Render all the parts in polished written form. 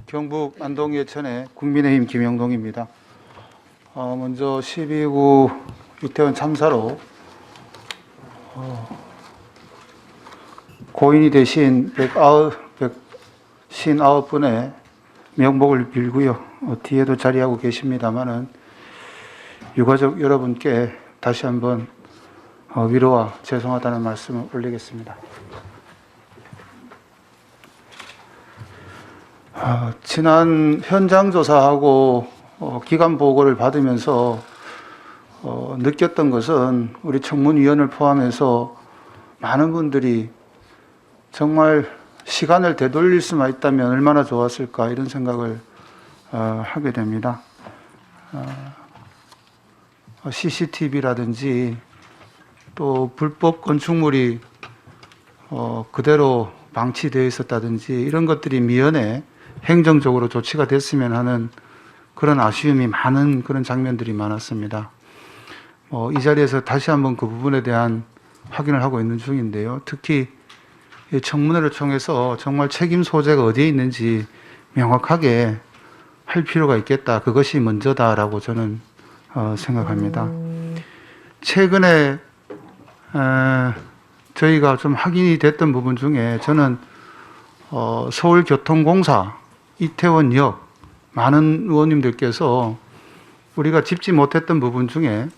경북 안동예천의 국민의힘 김영동입니다. 먼저 12구 이태원 참사로 고인이 되신 159분의 명복을 빌고요. 뒤에도 자리하고 계십니다마는 유가족 여러분께 다시 한번 위로와 죄송하다는 말씀을 올리겠습니다. 지난 현장 조사하고 기관 보고를 받으면서 느꼈던 것은 우리 청문위원을 포함해서 많은 분들이 정말 시간을 되돌릴 수만 있다면 얼마나 좋았을까 이런 생각을 하게 됩니다. CCTV라든지 또 불법 건축물이 그대로 방치되어 있었다든지 이런 것들이 미연에 행정적으로 조치가 됐으면 하는 그런 아쉬움이 많은 그런 장면들이 많았습니다. 이 자리에서 다시 한번 그 부분에 대한 확인을 하고 있는 중인데요. 특히 청문회를 통해서 정말 책임 소재가 어디에 있는지 명확하게 할 필요가 있겠다. 그것이 먼저다라고 저는 생각합니다. 최근에 저희가 좀 확인이 됐던 부분 중에 저는 서울교통공사 이태원역 많은 의원님들께서 우리가 짚지 못했던 부분 중에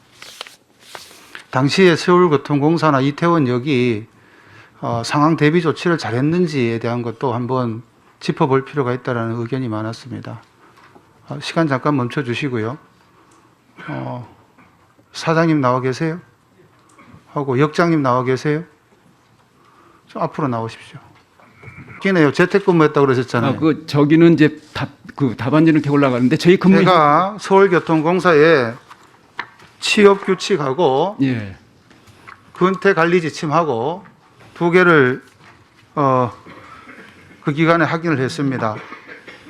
당시에 서울교통공사나 이태원역이 상황 대비 조치를 잘했는지에 대한 것도 한번 짚어볼 필요가 있다는 의견이 많았습니다. 시간 잠깐 멈춰 주시고요. 사장님 나와 계세요? 하고 역장님 나와 계세요? 좀 앞으로 나오십시오. 기네요. 재택근무했다고 그러셨잖아요. 저기는 이제 답안지는 이렇게 올라가는데 저희 근무 제가 서울교통공사에 취업 규칙하고 예. 근태 관리 지침하고 두 개를 그 기간에 확인을 했습니다.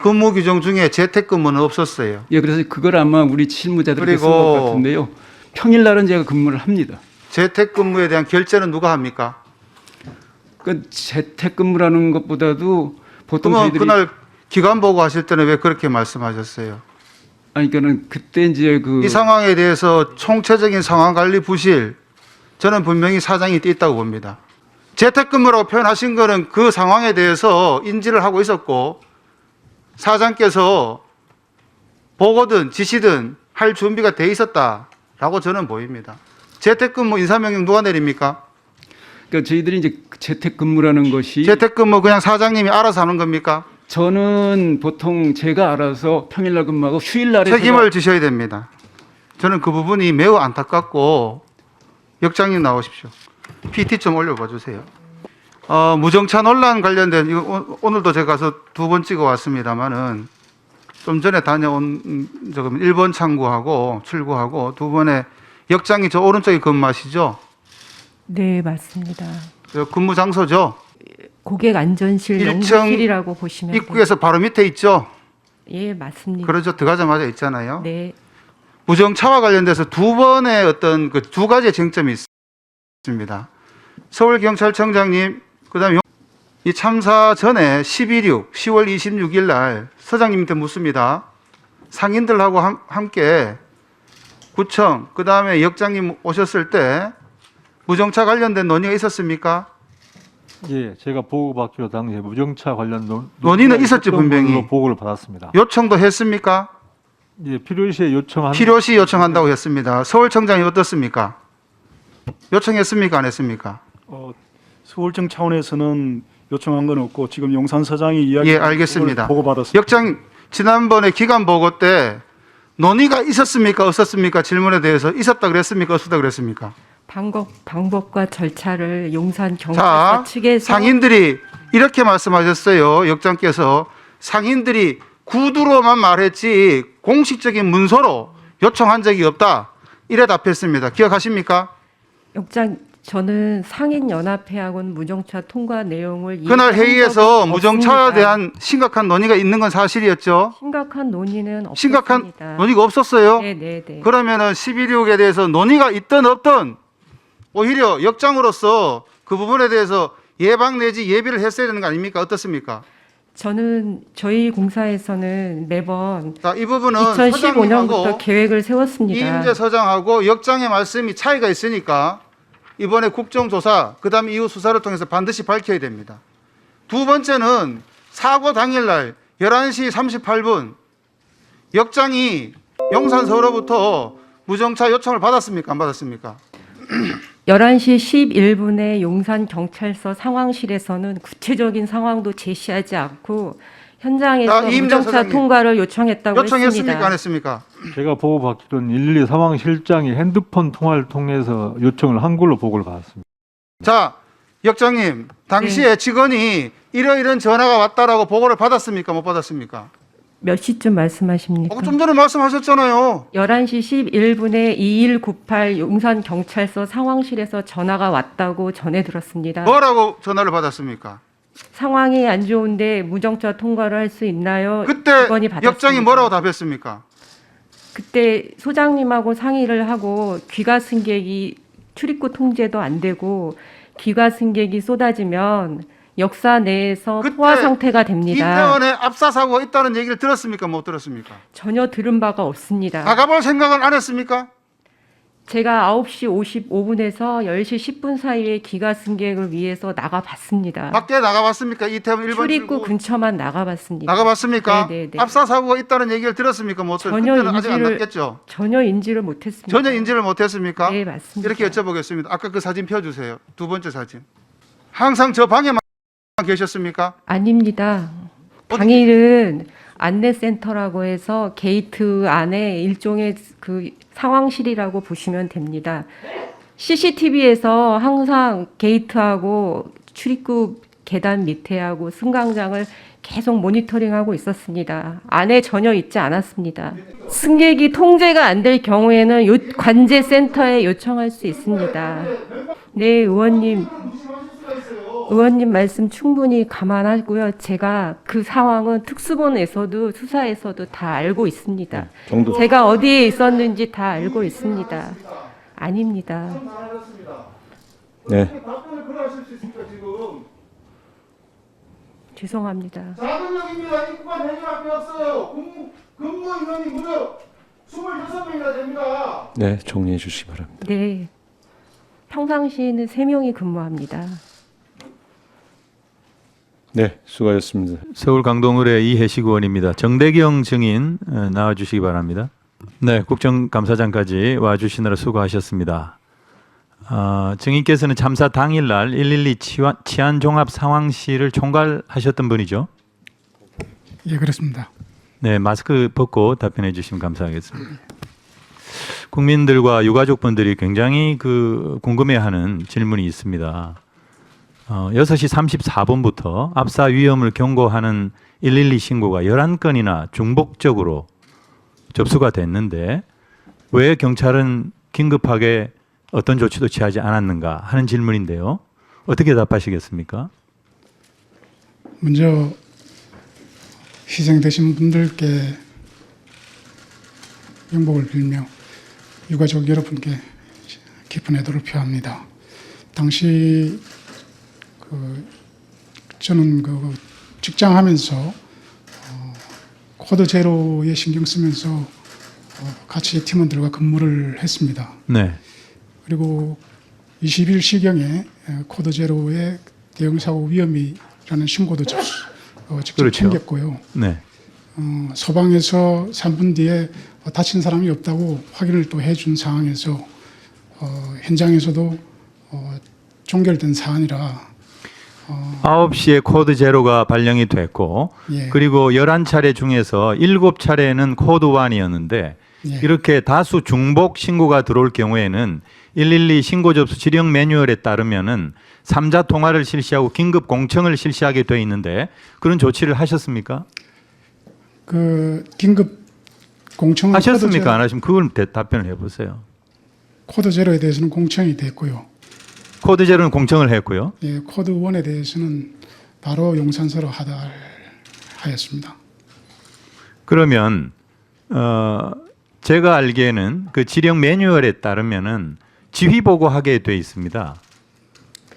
근무 규정 중에 재택근무는 없었어요. 예, 그래서 그걸 아마 우리 실무자들이 쓴 것 그리고 같은데요. 평일날은 제가 근무를 합니다. 재택근무에 대한 결제는 누가 합니까? 그 재택근무라는 것보다도 보통 그러면 저희들이 그날 기간 보고 하실 때는 왜 그렇게 말씀하셨어요? 아니 그러니까는 그때 이제 이 상황에 대해서 총체적인 상황 관리 부실, 저는 분명히 사장이 있다고 봅니다. 재택근무라고 표현하신 거는 그 상황에 대해서 인지를 하고 있었고 사장께서 보고든 지시든 할 준비가 돼 있었다라고 저는 보입니다. 재택근무 인사명령 누가 내립니까? 그러니까 저희들이 이제 재택근무라는 것이 재택근무 그냥 사장님이 알아서 하는 겁니까? 저는 보통 제가 알아서 평일날 근무하고 휴일날에 책임을 지셔야 됩니다. 저는 그 부분이 매우 안타깝고 역장님 나오십시오. PT 좀 올려봐 주세요. 무정차 논란 관련된 이거 오늘도 제가 가서 2번 찍어 왔습니다만은 좀 전에 다녀온 저금 1번 창구하고 출구하고 2번에 역장이 저 오른쪽에 근무하시죠? 네, 맞습니다. 근무 장소죠? 고객 안전실 1층 영무실이라고 보시면 입구에서 바로 밑에 있죠? 예, 맞습니다. 그러죠. 들어가자마자 있잖아요. 네. 무정차와 관련돼서 2번의 어떤 그 2가지의 쟁점이 있습니다. 서울경찰청장님, 그다음에 이 참사 전에 10.16, 10월 26일 날 서장님한테 묻습니다. 상인들하고 함께 구청, 그다음에 역장님 오셨을 때 무정차 관련된 논의가 있었습니까? 예, 제가 보고받기로 당시에 무정차 관련 논의는 있었지 분명히. 보고를 받았습니다. 요청도 했습니까? 예, 필요시 요청한 필요시 요청한다고 했습니다. 서울청장이 어떻습니까? 요청했습니까? 안 했습니까? 서울청 차원에서는 요청한 건 없고 지금 용산서장이 이야기 예, 알겠습니다. 보고받았습니다. 역장 지난번에 기간 보고 때 논의가 있었습니까? 없었습니까? 질문에 대해서 있었다 그랬습니까? 없었다 그랬습니까? 방법과 절차를 용산 자, 경찰서 측에서 상인들이 이렇게 말씀하셨어요. 역장께서 상인들이 구두로만 말했지 공식적인 문서로 요청한 적이 없다. 이래 답했습니다. 기억하십니까? 역장 저는 상인연합회하고는 무정차 통과 내용을 그날 얘기한 회의에서 적이 무정차에 없습니다. 대한 심각한 논의가 있는 건 사실이었죠. 심각한 논의는 없었습니다. 심각한 논의가 없었어요. 네. 그러면은 11.26에 대해서 논의가 있든 없든 오히려 역장으로서 그 부분에 대해서 예방 내지 예비를 했어야 되는 거 아닙니까? 어떻습니까? 저는 저희 공사에서는 매번 자, 이 부분은 2015년부터 서장님하고 계획을 세웠습니다. 이임재 서장하고 역장의 말씀이 차이가 있으니까 이번에 국정조사 그다음에 이후 수사를 통해서 반드시 밝혀야 됩니다. 두 번째는 사고 당일날 11시 38분 역장이 용산서로부터 무정차 요청을 받았습니까? 안 받았습니까? 11시 11분에 용산경찰서 상황실에서는 구체적인 상황도 제시하지 않고 현장에서 자, 이임재 무정차 서장님. 통과를 요청했다고 요청했습니까? 했습니다. 안 했습니까? 제가 보고받기로는 112 상황실장이 핸드폰 통화를 통해서 요청을 한 걸로 보고를 받았습니다. 자, 역장님, 당시에 직원이 이런 전화가 왔다라고 보고를 받았습니까? 못 받았습니까? 몇 시쯤 말씀하십니까? 좀 전에 말씀하셨잖아요. 11시 11분에 2198 용산경찰서 상황실에서 전화가 왔다고 전해 들었습니다. 뭐라고 전화를 받았습니까? 상황이 안 좋은데 무정차 통과를 할 수 있나요? 그때 직원이 받았습니다. 역장이 뭐라고 답했습니까? 그때 소장님하고 상의를 하고 귀가 승객이 출입구 통제도 안 되고 귀가 승객이 쏟아지면 역사 내에서 그때 포화 상태가 됩니다. 이태원에 압사 사고가 있다는 얘기를 들었습니까? 못 들었습니까? 전혀 들은 바가 없습니다. 나가볼 생각은 안 했습니까? 제가 9시 55분에서 10시 10분 사이에 귀가 승객을 위해서 나가봤습니다. 밖에 나가봤습니까? 이태원 1번 출입구 근처만 나가봤습니다. 나가봤습니까? 네네네. 압사 사고가 있다는 얘기를 들었습니까? 못 들었습니까? 전혀 그때는 아직 안 인지를 났겠죠. 전혀 인지를 못했습니다. 전혀 인지를 못했습니까? 네, 맞습니다. 이렇게 여쭤보겠습니다. 아까 그 사진 펴주세요. 두 번째 사진. 항상 저 방에만 계셨습니까? 아닙니다. 당일은 안내센터라고 해서 게이트 안에 일종의 그 상황실이라고 보시면 됩니다. CCTV에서 항상 게이트하고 출입구 계단 밑에하고 승강장을 계속 모니터링하고 있었습니다. 안에 전혀 있지 않았습니다. 승객이 통제가 안 될 경우에는 관제센터에 요청할 수 있습니다. 네, 의원님 말씀 충분히 감안하고요. 제가 그 상황은 특수본에서도 수사에서도 다 알고 있습니다. 제가 어디에 있었는지 다 알고 있습니다. 아닙니다. 네. 답변을 그러하실 수 있습니까 지금? 죄송합니다. 자금력입니다. 입구가 대결밖에 없어요. 근무 인원이 무려 26명이나 됩니다. 네, 정리해 주시기 바랍니다. 네. 평상시에는 3명이 근무합니다. 네, 수고하셨습니다. 서울 강동을의 이해식 의원입니다. 정대경 증인 나와주시기 바랍니다. 네, 국정감사장까지 와주시느라 수고하셨습니다. 증인께서는 참사 당일날 112 치안종합 상황실을 총괄하셨던 분이죠? 예, 그렇습니다. 네, 마스크 벗고 답변해 주시면 감사하겠습니다. 국민들과 유가족분들이 굉장히 궁금해하는 질문이 있습니다. 6시 34분부터 압사 위험을 경고하는 112 신고가 11건이나 중복적으로 접수가 됐는데 왜 경찰은 긴급하게 어떤 조치도 취하지 않았는가 하는 질문인데요. 어떻게 답하시겠습니까? 먼저 희생되신 분들께 명복을 빌며 유가족 여러분께 깊은 애도를 표합니다. 당시 저는 직장하면서 코드 제로에 신경 쓰면서 같이 팀원들과 근무를 했습니다. 네. 그리고 20일시경에 코드 제로의 대형 사고 위험이라는 신고도 직접 그렇죠. 챙겼고요. 네. 소방에서 3분 뒤에 다친 사람이 없다고 확인을 또 해준 상황에서 현장에서도 종결된 사안이라 9시에 코드 제로가 발령이 됐고 예. 그리고 11차례 중에서 7차례는 코드 1이었는데 예. 이렇게 다수 중복 신고가 들어올 경우에는 112 신고 접수 지령 매뉴얼에 따르면은 3자 통화를 실시하고 긴급 공청을 실시하게 돼 있는데 그런 조치를 하셨습니까? 긴급 공청 하셨습니까? 안 하시면 그걸 답변을 해보세요. 코드 제로에 대해서는 공청이 됐고요. 코드 제로는 공청을 했고요. 예, 코드 1에 대해서는 바로 용산서로 하였습니다. 그러면 제가 알기에는 그 지령 매뉴얼에 따르면은 지휘 보고하게 돼 있습니다.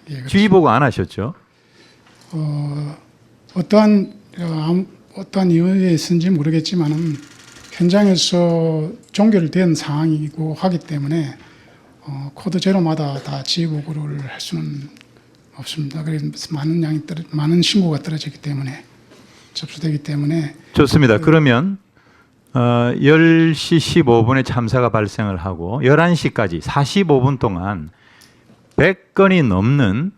예, 지휘 보고 안 하셨죠? 어떠한 어떠한 이유에 있는지 모르겠지만은 현장에서 종결된 상황이고 하기 때문에 코드 제로마다 다 지휘 보고를 할 수는 없습니다. 그래서 많은 신고가 떨어지기 때문에 접수되기 때문에 좋습니다. 그러면 10시 15분에 참사가 발생을 하고 11시까지 45분 동안 100건이 넘는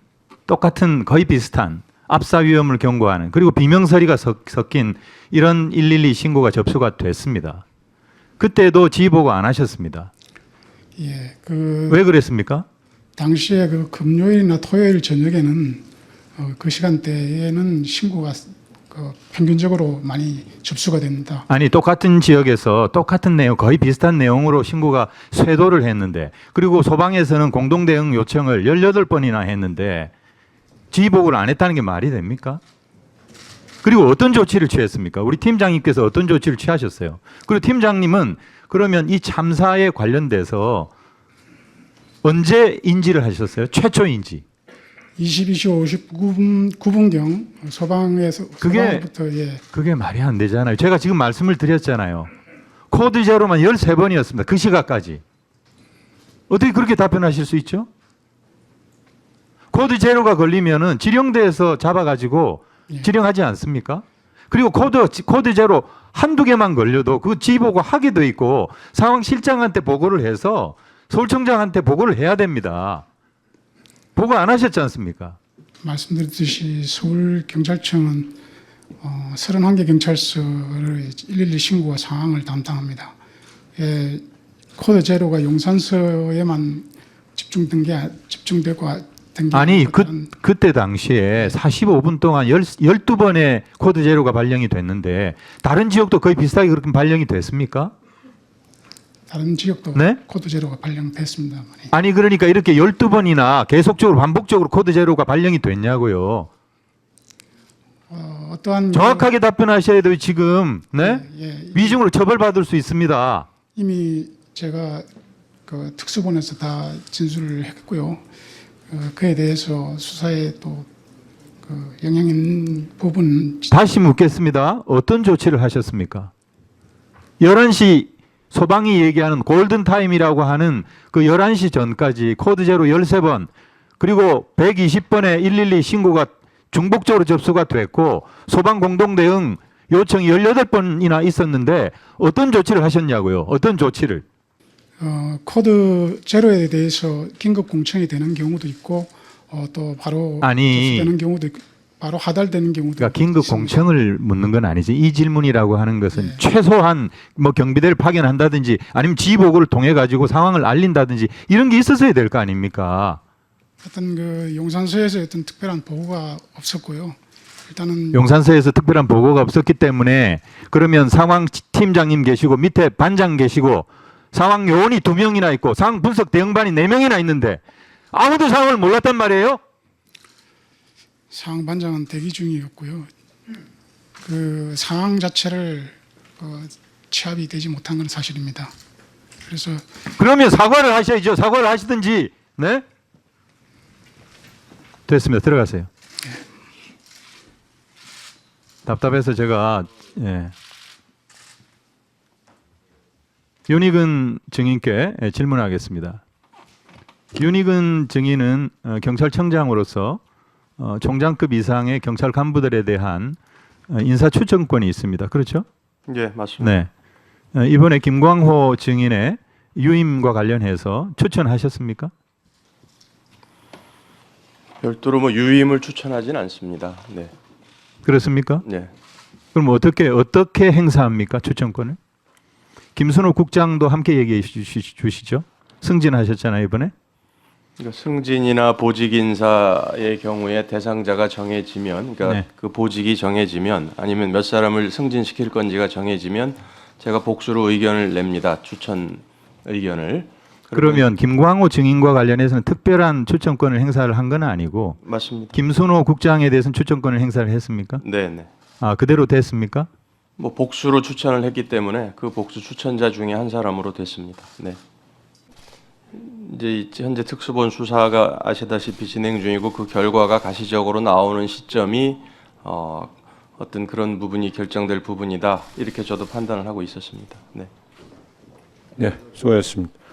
똑같은 거의 비슷한 압사 위험을 경고하는 그리고 비명소리가 섞인 이런 112 신고가 접수가 됐습니다. 그때도 지휘보고 안 하셨습니다. 예, 왜 그랬습니까? 당시에 그 금요일이나 토요일 저녁에는 그 시간대에는 신고가 평균적으로 많이 접수가 됩니다. 아니 똑같은 지역에서 똑같은 내용 거의 비슷한 내용으로 신고가 쇄도를 했는데 그리고 소방에서는 공동대응 요청을 18번이나 했는데 지휘보고를 안 했다는 게 말이 됩니까? 그리고 어떤 조치를 취했습니까? 우리 팀장님께서 어떤 조치를 취하셨어요? 그리고 팀장님은 그러면 이 참사에 관련돼서 언제 인지를 하셨어요? 최초 인지. 22시 59분경 소방부터 그게 말이 안 되잖아요. 제가 지금 말씀을 드렸잖아요. 코드 제로만 13번이었습니다. 그 시각까지. 어떻게 그렇게 답변하실 수 있죠? 코드 제로가 걸리면은 지령대에서 잡아가지고 지령하지 않습니까? 그리고 코드 제로 한두 개만 걸려도 그 지휘보고 하게 돼 있고 상황실장한테 보고를 해서 서울청장한테 보고를 해야 됩니다. 보고 안 하셨지 않습니까? 말씀드렸듯이 서울경찰청은 31개 경찰서를 112 신고와 상황을 담당합니다. 예, 코드 제로가 용산서에만 집중되고 된 게 아니 그때 당시에 45분 동안 12번의 코드 제로가 발령이 됐는데 다른 지역도 거의 비슷하게 그렇게 발령이 됐습니까? 다른 지역도 네? 코드 제로가 발령됐습니다. 아니 그러니까 이렇게 12번이나 계속적으로 반복적으로 코드 제로가 발령이 됐냐고요. 어떠한 정확하게 답변하셔야 돼요. 지금 네? 위증으로 처벌받을 수 있습니다. 이미 제가 그 특수본에서 다 진술을 했고요. 그에 대해서 수사에 또 그 영향 있는 부분 다시 묻겠습니다. 어떤 조치를 하셨습니까? 11시 소방이 얘기하는 골든타임이라고 하는 그 11시 전까지 코드 제로 13번 그리고 120번의 112 신고가 중복적으로 접수가 됐고 소방 공동대응 요청이 18번이나 있었는데 어떤 조치를 하셨냐고요? 어떤 조치를? 코드 제로에 대해서 긴급 공청이 되는 경우도 있고 또 바로 접수되는 경우도 있고 바로 하달되는 경우도 그러니까 긴급 있습니다. 공청을 묻는 건 아니지. 이 질문이라고 하는 것은 최소한 뭐 경비대를 파견한다든지 아니면 지휘보고를 통해 가지고 상황을 알린다든지 이런 게 있었어야 될 거 아닙니까? 어떤 그 용산서에서 어떤 특별한 보고가 없었고요. 일단은 용산서에서 특별한 보고가 없었기 때문에 그러면 상황 팀장님 계시고 밑에 반장 계시고 상황 요원이 2명이나 있고 상황 분석 대응반이 4명이나 있는데 아무도 상황을 몰랐단 말이에요? 상황 반장은 대기 중이었고요. 그 상황 자체를 취합이 되지 못한 건 사실입니다. 그래서 그러면 사과를 하셔야죠. 사과를 하시든지. 네? 됐습니다. 들어가세요. 답답해서 제가 윤익은 증인께 질문하겠습니다. 윤익은 증인은 경찰청장으로서 총장급 이상의 경찰 간부들에 대한 인사 추천권이 있습니다. 그렇죠? 예, 맞습니다. 네. 이번에 김광호 증인의 유임과 관련해서 추천하셨습니까? 별도로 뭐 유임을 추천하진 않습니다. 네. 그렇습니까? 네. 그럼 어떻게 행사합니까? 추천권을? 김순호 국장도 함께 얘기해 주시죠. 승진하셨잖아요, 이번에. 그러니까 승진이나 보직 인사의 경우에 대상자가 정해지면, 그러니까 네. 그 보직이 정해지면 아니면 몇 사람을 승진시킬 건지가 정해지면 제가 복수로 의견을 냅니다. 추천 의견을. 그러면 김광호 증인과 관련해서는 특별한 추천권을 행사를 한 건 아니고 맞습니다. 김순호 국장에 대해서는 추천권을 행사를 했습니까? 네, 네. 아, 그대로 됐습니까? 뭐 복수로 추천을 했기 때문에 그 복수 추천자 중에 한 사람으로 됐습니다. 네. 이제 현재 특수본 수사가 아시다시피 진행 중이고 그 결과가 가시적으로 나오는 시점이 어떤 그런 부분이 결정될 부분이다. 이렇게 저도 판단을 하고 있었습니다. 네. 네, 수고하셨습니다.